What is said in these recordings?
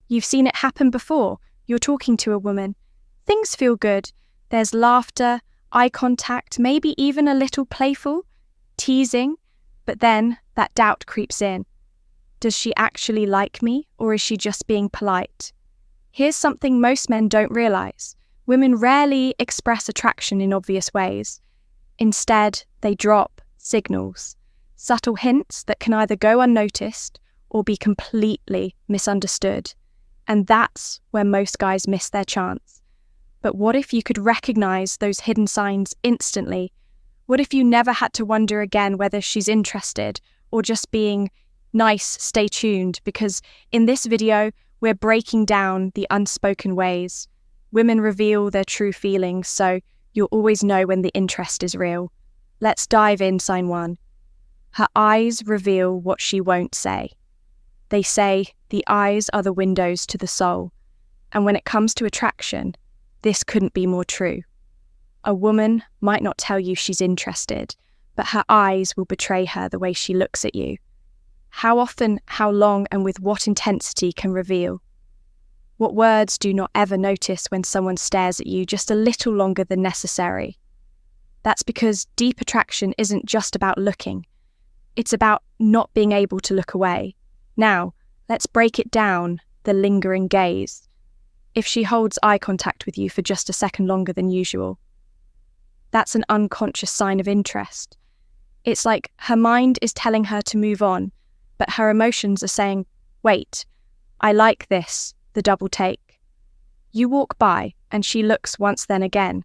You've seen it happen before. You're talking to a woman. Things feel good. There's laughter, eye contact, maybe even a little playful, teasing, but then that doubt creeps in. Does she actually like me, or is she just being polite? Here's something most men don't realize. Women rarely express attraction in obvious ways. Instead, they drop signals, subtle hints that can either go unnoticed or be completely misunderstood. And that's where most guys miss their chance. But what if you could recognize those hidden signs instantly? What if you never had to wonder again whether she's interested or just being nice, stay tuned? Because in this video, we're breaking down the unspoken ways. Women reveal their true feelings, so you'll always know when the interest is real. Let's dive in, sign 1. Her eyes reveal what she won't say. They say the eyes are the windows to the soul. And when it comes to attraction, this couldn't be more true. A woman might not tell you she's interested, but her eyes will betray her the way she looks at you. How often, how long, and with what intensity can reveal. What words do not ever notice when someone stares at you just a little longer than necessary? That's because deep attraction isn't just about looking. It's about not being able to look away. Now, let's break it down, the lingering gaze. If she holds eye contact with you for just a second longer than usual, that's an unconscious sign of interest. It's like her mind is telling her to move on, but her emotions are saying, wait, I like this, the double take. You walk by and she looks once then again.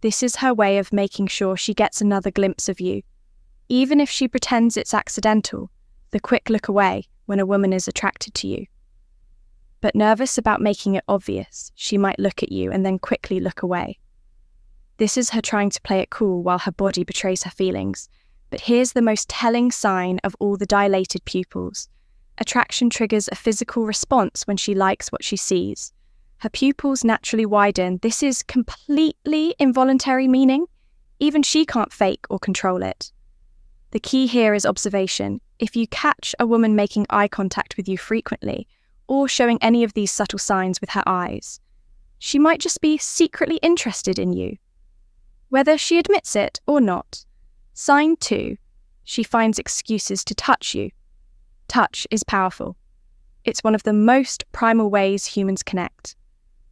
This is her way of making sure she gets another glimpse of you. Even if she pretends it's accidental, the quick look away when a woman is attracted to you. But nervous about making it obvious, she might look at you and then quickly look away. This is her trying to play it cool while her body betrays her feelings. But here's the most telling sign of all the dilated pupils. Attraction triggers a physical response when she likes what she sees. Her pupils naturally widen. This is completely involuntary meaning. Even she can't fake or control it. The key here is observation. If you catch a woman making eye contact with you frequently, or showing any of these subtle signs with her eyes, she might just be secretly interested in you, whether she admits it or not. Sign 2, she finds excuses to touch you. Touch is powerful. It's one of the most primal ways humans connect.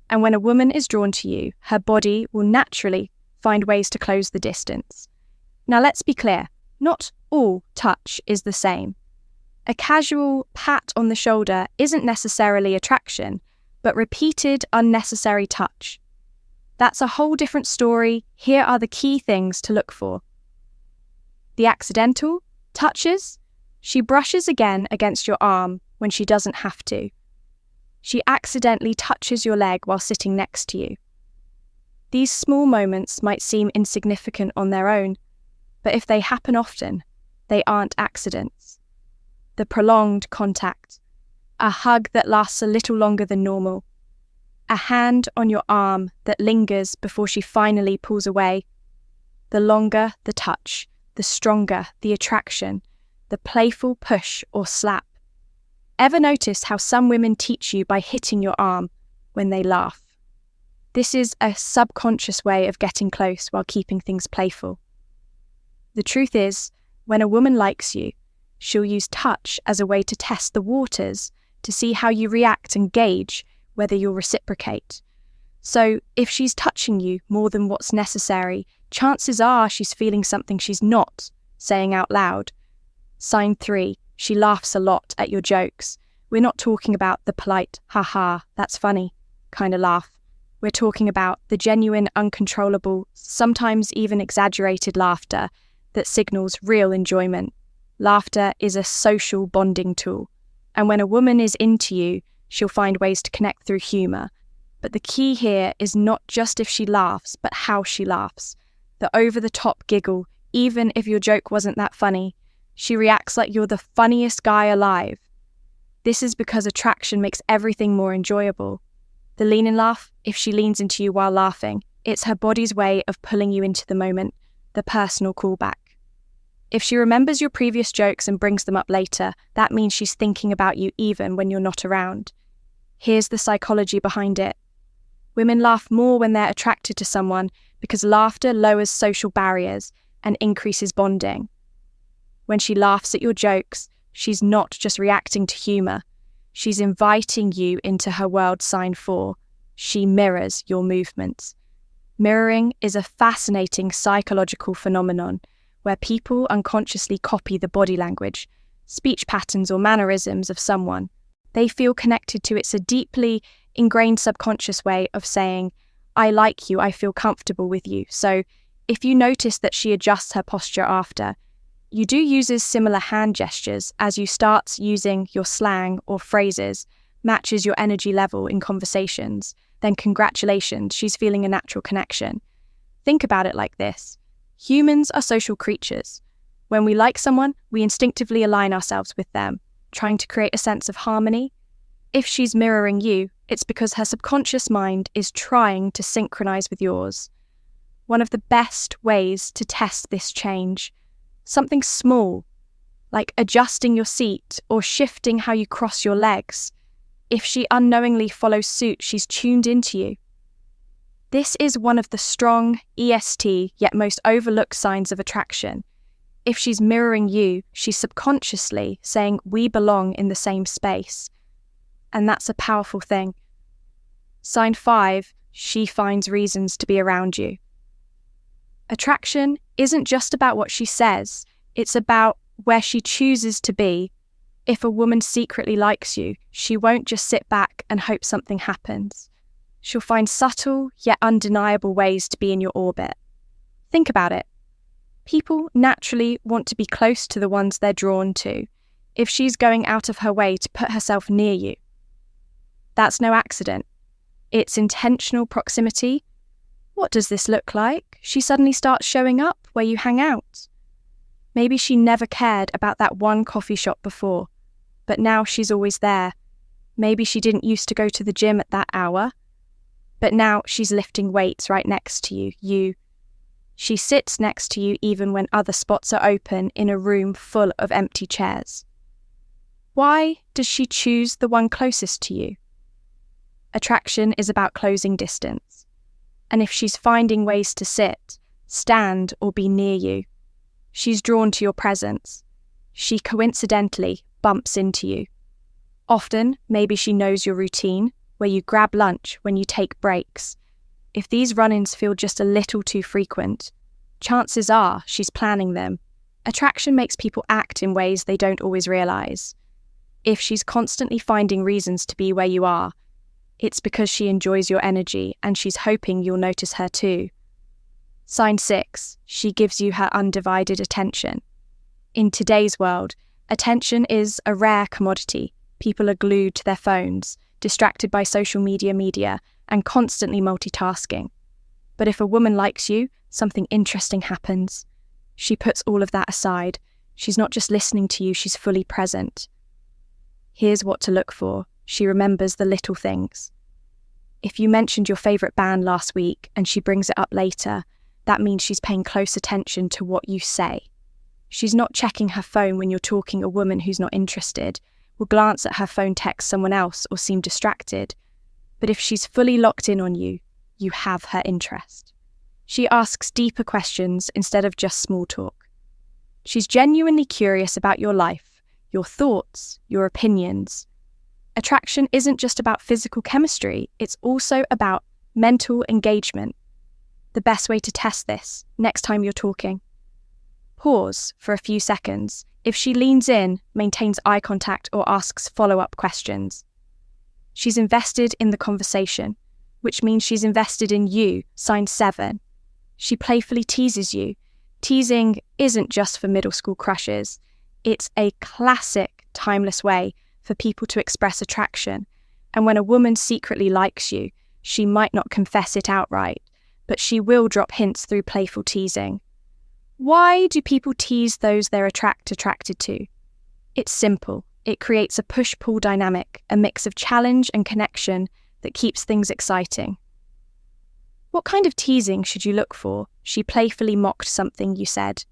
And when a woman is drawn to you, her body will naturally find ways to close the distance. Now let's be clear, not all touch is the same. A casual pat on the shoulder isn't necessarily attraction, but repeated unnecessary touch. That's a whole different story. Here are the key things to look for. The accidental touches. She brushes again against your arm when she doesn't have to. She accidentally touches your leg while sitting next to you. These small moments might seem insignificant on their own, but if they happen often, they aren't accidents. The prolonged contact, a hug that lasts a little longer than normal, a hand on your arm that lingers before she finally pulls away. The longer the touch, the stronger the attraction, the playful push or slap. Ever notice how some women teach you by hitting your arm when they laugh? This is a subconscious way of getting close while keeping things playful. The truth is, when a woman likes you, she'll use touch as a way to test the waters, to see how you react and gauge whether you'll reciprocate. So if she's touching you more than what's necessary, chances are she's feeling something she's not saying out loud. Sign 3, she laughs a lot at your jokes. We're not talking about the polite, haha, that's funny kind of laugh. We're talking about the genuine, uncontrollable, sometimes even exaggerated laughter that signals real enjoyment. Laughter is a social bonding tool, and when a woman is into you, she'll find ways to connect through humour. But the key here is not just if she laughs, but how she laughs. The over-the-top giggle, even if your joke wasn't that funny. She reacts like you're the funniest guy alive. This is because attraction makes everything more enjoyable. The lean and laugh, if she leans into you while laughing, it's her body's way of pulling you into the moment, the personal callback. If she remembers your previous jokes and brings them up later, that means she's thinking about you even when you're not around. Here's the psychology behind it. Women laugh more when they're attracted to someone because laughter lowers social barriers and increases bonding. When she laughs at your jokes, she's not just reacting to humour. She's inviting you into her world. Sign 4. She mirrors your movements. Mirroring is a fascinating psychological phenomenon where people unconsciously copy the body language, speech patterns or mannerisms of someone. They feel connected to it. It's a deeply ingrained subconscious way of saying, I like you, I feel comfortable with you. So if you notice that she adjusts her posture after, you do use similar hand gestures as you start using your slang or phrases, matches your energy level in conversations, then congratulations, she's feeling a natural connection. Think about it like this. Humans are social creatures. When we like someone, we instinctively align ourselves with them, trying to create a sense of harmony. If she's mirroring you, it's because her subconscious mind is trying to synchronize with yours. One of the best ways to test this change, something small, like adjusting your seat or shifting how you cross your legs. If she unknowingly follows suit, she's tuned into you. This is one of the strong EST yet most overlooked signs of attraction. If she's mirroring you, she's subconsciously saying we belong in the same space. And that's a powerful thing. Sign 5, she finds reasons to be around you. Attraction isn't just about what she says, it's about where she chooses to be. If a woman secretly likes you, she won't just sit back and hope something happens. She'll find subtle yet undeniable ways to be in your orbit. Think about it. People naturally want to be close to the ones they're drawn to, if she's going out of her way to put herself near you. That's no accident. It's intentional proximity. What does this look like? She suddenly starts showing up where you hang out. Maybe she never cared about that one coffee shop before, but now she's always there. Maybe she didn't used to go to the gym at that hour, but now she's lifting weights right next to you. She sits next to you even when other spots are open in a room full of empty chairs. Why does she choose the one closest to you? Attraction is about closing distance. And if she's finding ways to sit, stand, or be near you, she's drawn to your presence. She coincidentally bumps into you. Often, maybe she knows your routine, where you grab lunch, when you take breaks. If these run-ins feel just a little too frequent, chances are she's planning them. Attraction makes people act in ways they don't always realize. If she's constantly finding reasons to be where you are, it's because she enjoys your energy and she's hoping you'll notice her too. Sign 6, she gives you her undivided attention. In today's world, attention is a rare commodity. People are glued to their phones, distracted by social media, and constantly multitasking. But if a woman likes you, something interesting happens. She puts all of that aside. She's not just listening to you, she's fully present. Here's what to look for. She remembers the little things. If you mentioned your favourite band last week and she brings it up later, that means she's paying close attention to what you say. She's not checking her phone when you're talking. A woman who's not interested will glance at her phone, text someone else, or seem distracted. But if she's fully locked in on you, you have her interest. She asks deeper questions instead of just small talk. She's genuinely curious about your life, your thoughts, your opinions. Attraction isn't just about physical chemistry, it's also about mental engagement. The best way to test this, next time you're talking. Pause for a few seconds. If she leans in, maintains eye contact, or asks follow-up questions, she's invested in the conversation, which means she's invested in you. Sign 7. She playfully teases you. Teasing isn't just for middle school crushes. It's a classic, timeless way for people to express attraction. And when a woman secretly likes you, she might not confess it outright, but she will drop hints through playful teasing. Why do people tease those they're attracted to? It's simple. It creates a push-pull dynamic, a mix of challenge and connection that keeps things exciting. What kind of teasing should you look for? She playfully mocked something you said.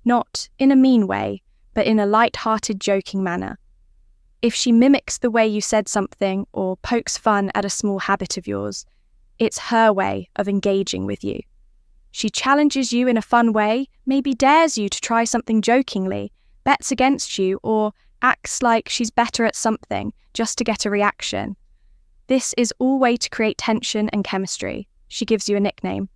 Not in a mean way, but in a light-hearted, joking manner. If she mimics the way you said something or pokes fun at a small habit of yours, it's her way of engaging with you. She challenges you in a fun way, maybe dares you to try something jokingly, bets against you, or acts like she's better at something just to get a reaction. This is all way to create tension and chemistry. She gives you a nickname.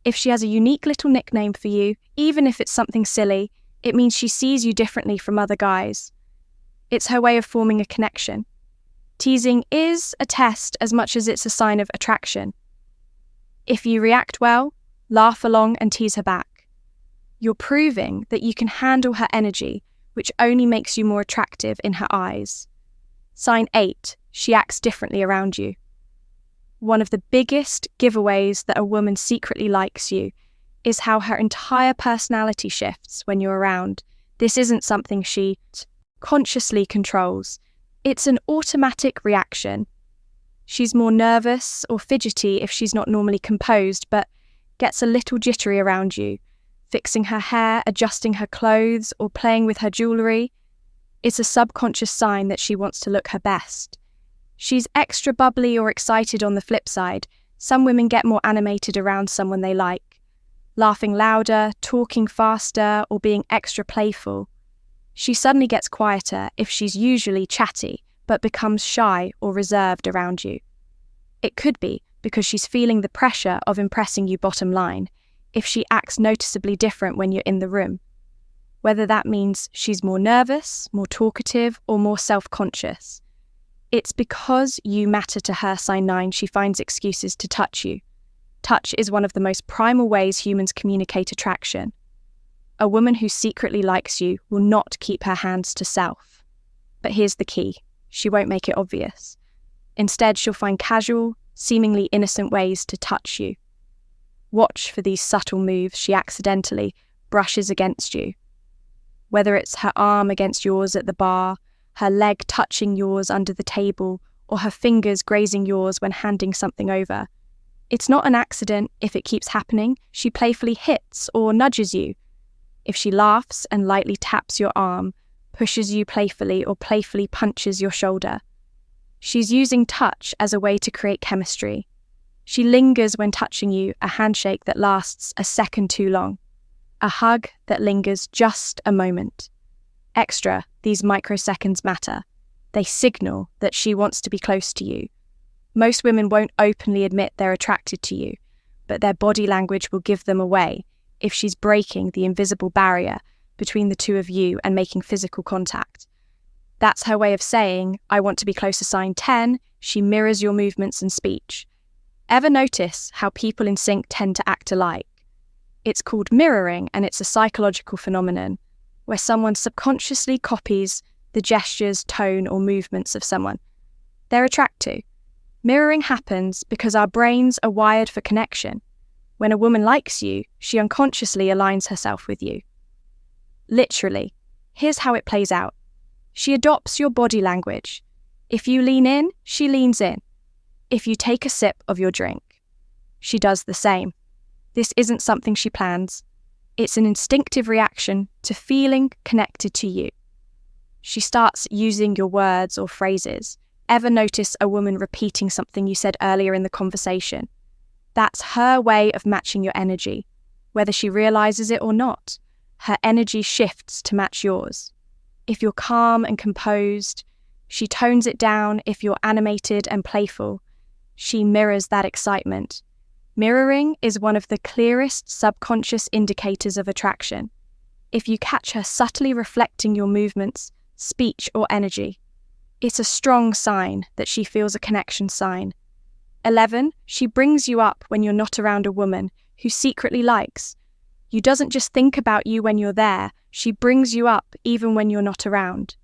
If she has a unique little nickname for you, even if it's something silly, it means she sees you differently from other guys. It's her way of forming a connection. Teasing is a test as much as it's a sign of attraction. If you react well, laugh along and tease her back, you're proving that you can handle her energy, which only makes you more attractive in her eyes. Sign 8, she acts differently around you. One of the biggest giveaways that a woman secretly likes you is how her entire personality shifts when you're around. This isn't something she consciously controls. It's an automatic reaction. She's more nervous or fidgety if she's not normally composed, but gets a little jittery around you, fixing her hair, adjusting her clothes, or playing with her jewellery. It's a subconscious sign that she wants to look her best. She's extra bubbly or excited on the flip side. Some women get more animated around someone they like, laughing louder, talking faster, or being extra playful. She suddenly gets quieter if she's usually chatty, but becomes shy or reserved around you. It could be because she's feeling the pressure of impressing you bottom line, if she acts noticeably different when you're in the room. Whether that means she's more nervous, more talkative, or more self-conscious. It's because you matter to her, sign 9, she finds excuses to touch you. Touch is one of the most primal ways humans communicate attraction. A woman who secretly likes you will not keep her hands to self. But here's the key. She won't make it obvious. Instead, she'll find casual, seemingly innocent ways to touch you. Watch for these subtle moves she accidentally brushes against you. Whether it's her arm against yours at the bar, her leg touching yours under the table, or her fingers grazing yours when handing something over. It's not an accident if it keeps happening. She playfully hits or nudges you. If she laughs and lightly taps your arm, pushes you playfully, or playfully punches your shoulder. She's using touch as a way to create chemistry. She lingers when touching you, a handshake that lasts a second too long. A hug that lingers just a moment. Extra, these microseconds matter. They signal that she wants to be close to you. Most women won't openly admit they're attracted to you, but their body language will give them away if she's breaking the invisible barrier between the two of you and making physical contact. That's her way of saying, I want to be closer, sign 10, she mirrors your movements and speech. Ever notice how people in sync tend to act alike? It's called mirroring, and it's a psychological phenomenon where someone subconsciously copies the gestures, tone, or movements of someone they're attracted to. Mirroring happens because our brains are wired for connection. When a woman likes you, she unconsciously aligns herself with you. Literally, here's how it plays out. She adopts your body language. If you lean in, she leans in. If you take a sip of your drink, she does the same. This isn't something she plans. It's an instinctive reaction to feeling connected to you. She starts using your words or phrases. Ever notice a woman repeating something you said earlier in the conversation? That's her way of matching your energy. Whether she realizes it or not, her energy shifts to match yours. If you're calm and composed, she tones it down. If you're animated and playful, she mirrors that excitement. Mirroring is one of the clearest subconscious indicators of attraction. If you catch her subtly reflecting your movements, speech, or energy, it's a strong sign that she feels a connection sign. 11, she brings you up when you're not around a woman who secretly likes. You doesn't just think about you when you're there, she brings you up even when you're not around.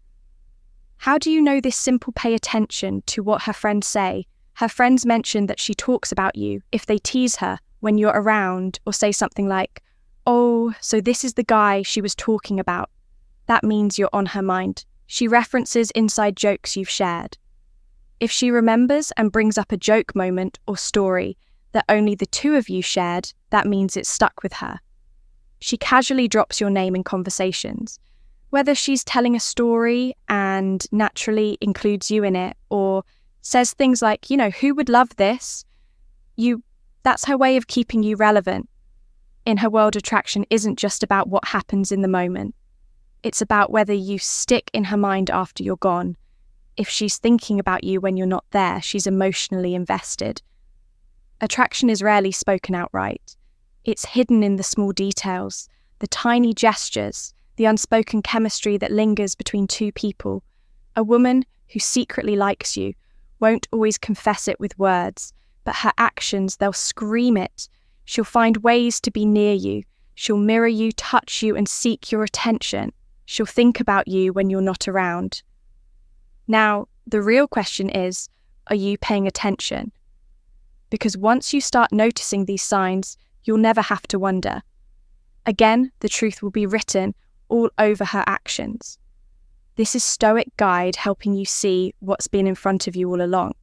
How do you know this simple pay attention to what her friends say? Her friends mention that she talks about you if they tease her when you're around or say something like, oh, so this is the guy she was talking about. That means you're on her mind. She references inside jokes you've shared. If she remembers and brings up a joke moment or story that only the two of you shared, that means it's stuck with her. She casually drops your name in conversations, Whether she's telling a story and naturally includes you in it, or says things like, who would love this? That's her way of keeping you relevant. In her world, attraction isn't just about what happens in the moment. It's about whether you stick in her mind after you're gone. If she's thinking about you when you're not there, she's emotionally invested. Attraction is rarely spoken outright. It's hidden in the small details, the tiny gestures, the unspoken chemistry that lingers between two people. A woman who secretly likes you won't always confess it with words, but her actions, they'll scream it. She'll find ways to be near you. She'll mirror you, touch you, and seek your attention. She'll think about you when you're not around. Now, the real question is, are you paying attention? Because once you start noticing these signs, you'll never have to wonder. Again, the truth will be written all over her actions. This is Stoic Guide helping you see what's been in front of you all along.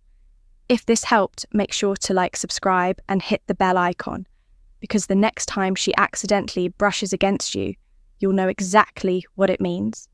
If this helped, make sure to subscribe and hit the bell icon, because the next time she accidentally brushes against you, you'll know exactly what it means.